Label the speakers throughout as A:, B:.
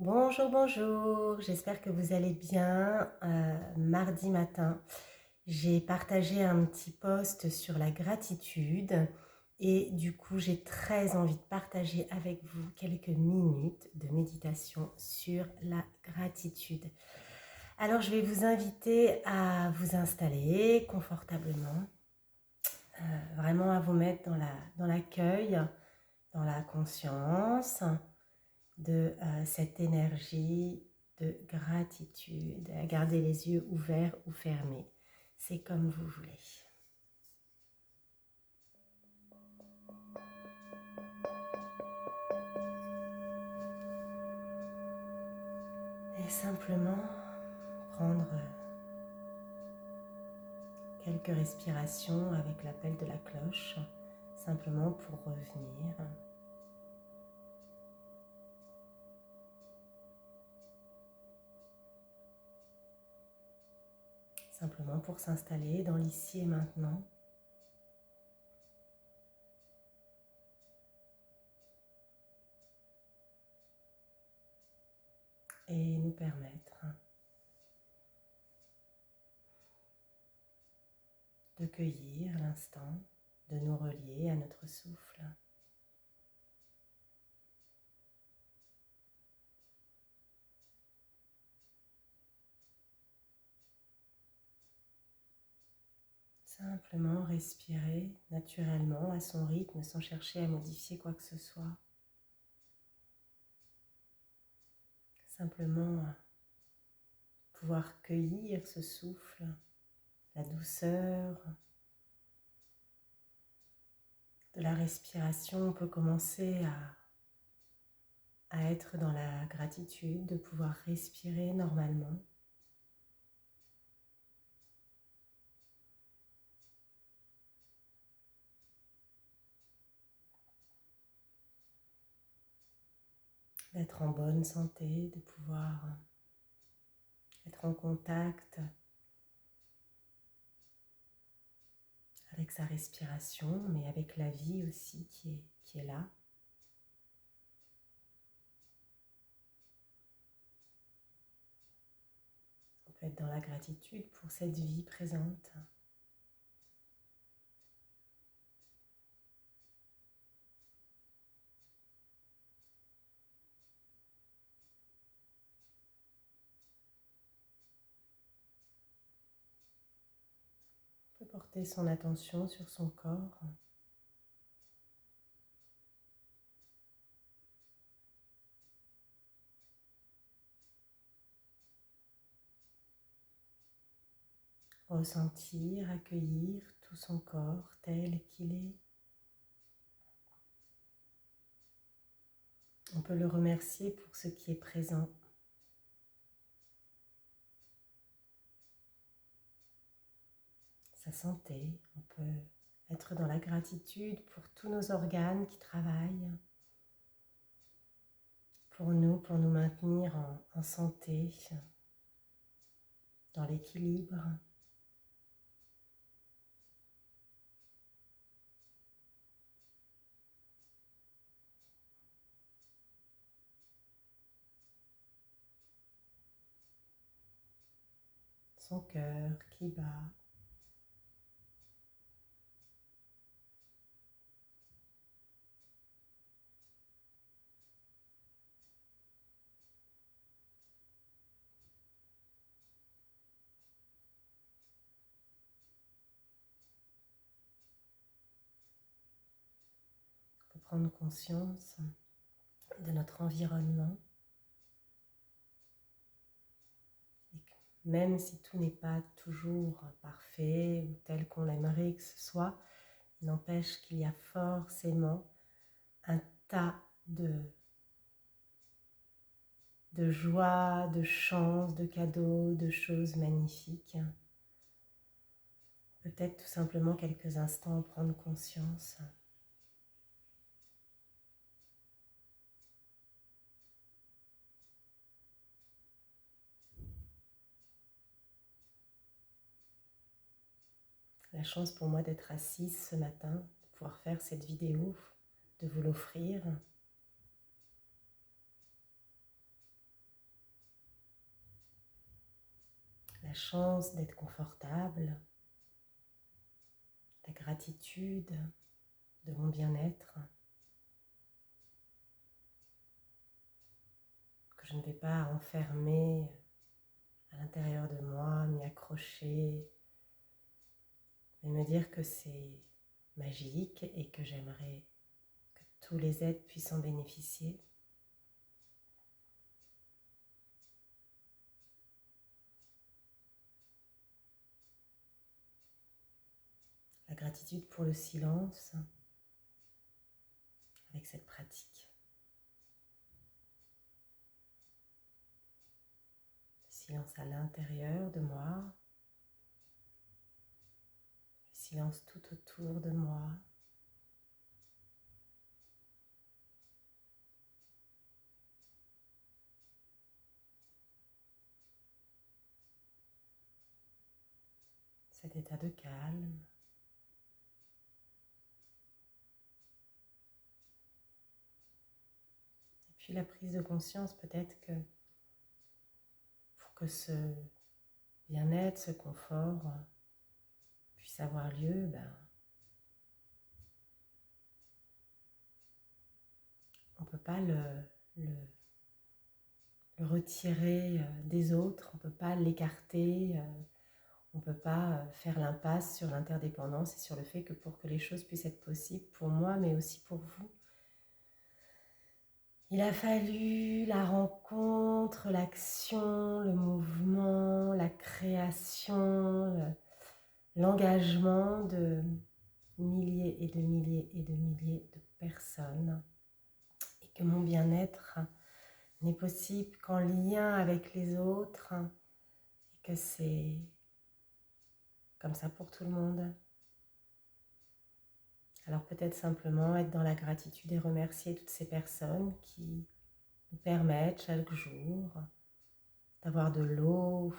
A: Bonjour, bonjour, j'espère que vous allez bien. Mardi matin, j'ai partagé un petit post sur la gratitude et du coup, j'ai très envie de partager avec vous quelques minutes de méditation sur la gratitude. Alors, je vais vous inviter à vous installer confortablement, vraiment à vous mettre dans l'accueil, dans la conscience de cette énergie de gratitude, à garder les yeux ouverts ou fermés. C'est comme vous voulez. Et simplement prendre quelques respirations avec l'appel de la cloche, simplement pour revenir. Simplement pour s'installer dans l'ici et maintenant. Et nous permettre de cueillir l'instant, de nous relier à notre souffle. Simplement respirer naturellement à son rythme sans chercher à modifier quoi que ce soit. Simplement pouvoir cueillir ce souffle, la douceur de la respiration. On peut commencer à être dans la gratitude de pouvoir respirer normalement. D'être en bonne santé, de pouvoir être en contact avec sa respiration, mais avec la vie aussi qui est là. On peut être dans la gratitude pour cette vie présente. On peut porter son attention sur son corps. Ressentir, accueillir tout son corps tel qu'il est. On peut le remercier pour ce qui est présent. Sa santé, on peut être dans la gratitude pour tous nos organes qui travaillent pour nous maintenir en santé, dans l'équilibre. Son cœur qui bat. On peut prendre conscience de notre environnement. Et que même si tout n'est pas toujours parfait ou tel qu'on aimerait que ce soit, il n'empêche qu'il y a forcément un tas de joie, de chance, de cadeaux, de choses magnifiques. Peut-être tout simplement quelques instants en prendre conscience. La chance pour moi d'être assise ce matin, de pouvoir faire cette vidéo, de vous l'offrir. la chance d'être confortable, la gratitude de mon bien-être, que je ne vais pas enfermer à l'intérieur de moi, m'y accrocher, mais me dire que c'est magique et que j'aimerais que tous les êtres puissent en bénéficier. La gratitude pour le silence avec cette pratique. Le silence à l'intérieur de moi, le silence tout autour de moi. Cet état de calme. Et puis la prise de conscience peut-être que pour que ce bien-être, ce confort puisse avoir lieu, on ne peut pas le retirer des autres, on ne peut pas l'écarter, on ne peut pas faire l'impasse sur l'interdépendance et sur le fait que pour que les choses puissent être possibles pour moi, mais aussi pour vous, il a fallu la rencontre, l'action, le mouvement, la création, l'engagement de milliers et de milliers et de milliers de personnes. Et que mon bien-être n'est possible qu'en lien avec les autres et que c'est comme ça pour tout le monde. Alors peut-être simplement être dans la gratitude et remercier toutes ces personnes qui nous permettent chaque jour d'avoir de l'eau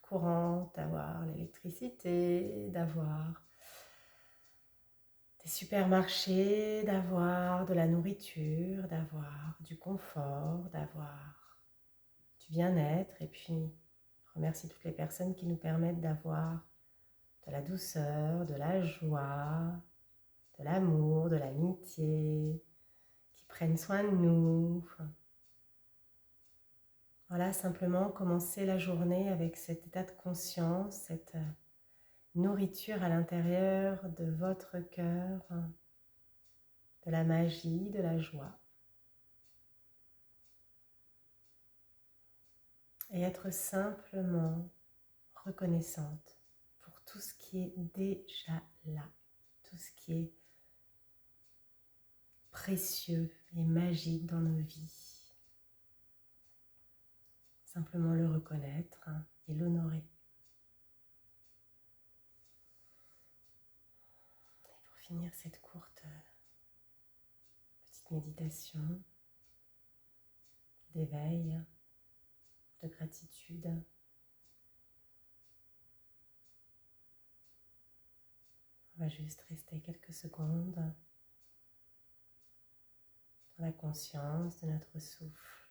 A: courante, d'avoir l'électricité, d'avoir des supermarchés, d'avoir de la nourriture, d'avoir du confort, d'avoir du bien-être. Et puis remercier toutes les personnes qui nous permettent d'avoir de la douceur, de la joie, de l'amour, de l'amitié, qui prennent soin de nous. Voilà, simplement commencer la journée avec cet état de conscience, cette nourriture à l'intérieur de votre cœur, de la magie, de la joie. Et être simplement reconnaissante pour tout ce qui est déjà là, tout ce qui est précieux et magique dans nos vies. Simplement le reconnaître et l'honorer. Et pour finir cette courte petite méditation d'éveil, de gratitude, on va juste rester quelques secondes dans la conscience de notre souffle,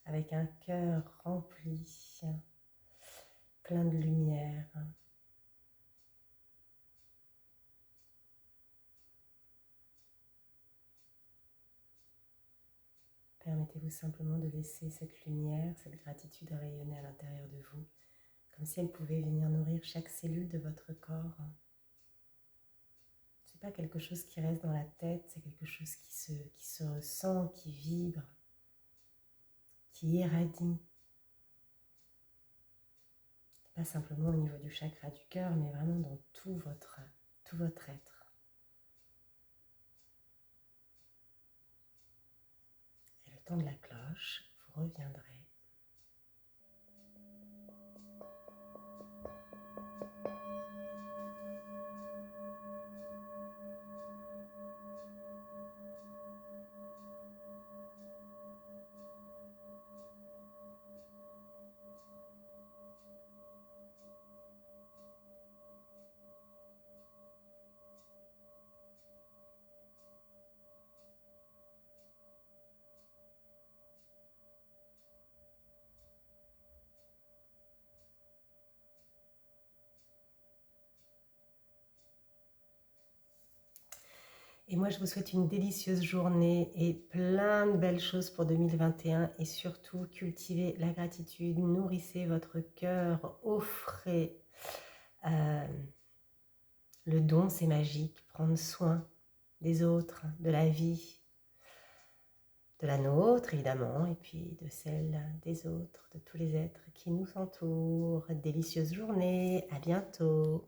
A: avec un cœur rempli, plein de lumière. Permettez-vous simplement de laisser cette lumière, cette gratitude rayonner à l'intérieur de vous, comme si elle pouvait venir nourrir chaque cellule de votre corps. Ce n'est pas quelque chose qui reste dans la tête, c'est quelque chose qui se ressent, qui vibre, qui irradie. Pas simplement au niveau du chakra du cœur, mais vraiment dans tout votre être. Et le temps de la cloche, vous reviendrez. Et moi, je vous souhaite une délicieuse journée et plein de belles choses pour 2021. Et surtout, cultivez la gratitude, nourrissez votre cœur, offrez. Euh, le don, c'est magique, prendre soin des autres, de la vie, de la nôtre évidemment, et puis de celle des autres, de tous les êtres qui nous entourent. Délicieuse journée, à bientôt.